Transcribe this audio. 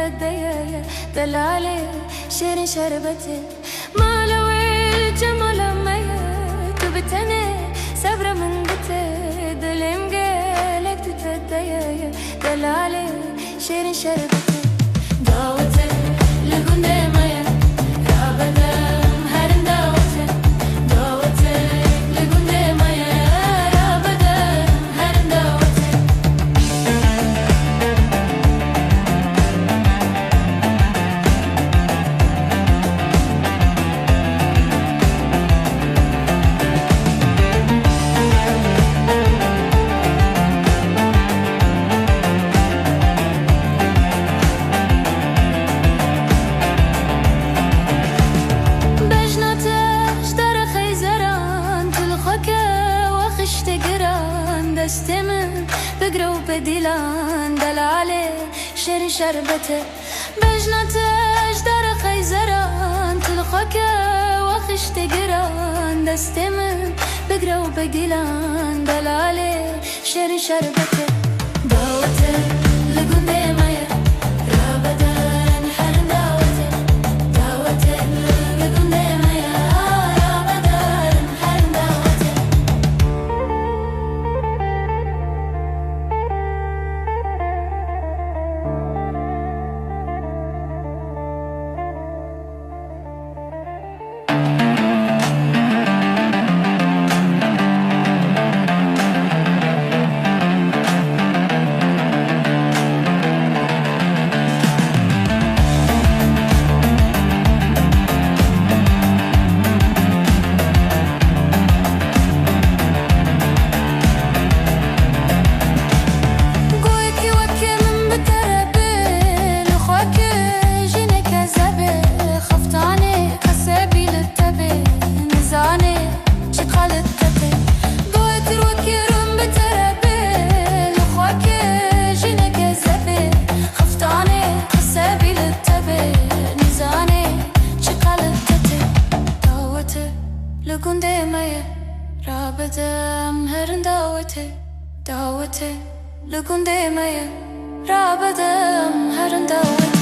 تتديا دلالي شيرين شربتي ما لو الجمال ميا تبتني صبرة من بتي دليم قالك تتديا دلالي شيرين شربتي دعوتي لقندي ميا رابدا هرن دعوتي دعوتي لقندي ميا رابدا هرن دعوتي دستمن بقرا وبديلان دلالي شيرين شربته بجنتش دار خيزران تلخك وخش تقران دستمن بقرا وبديلان دلالي شيرين شربته دعوته لقندي ميا رابدان حرن دعوته دعوته لقندي ميا رابدان حرن دعوته لقندي ميا رابدا هرن دعوتي دعوتي لقندي ميا رابدا هرن دعوتي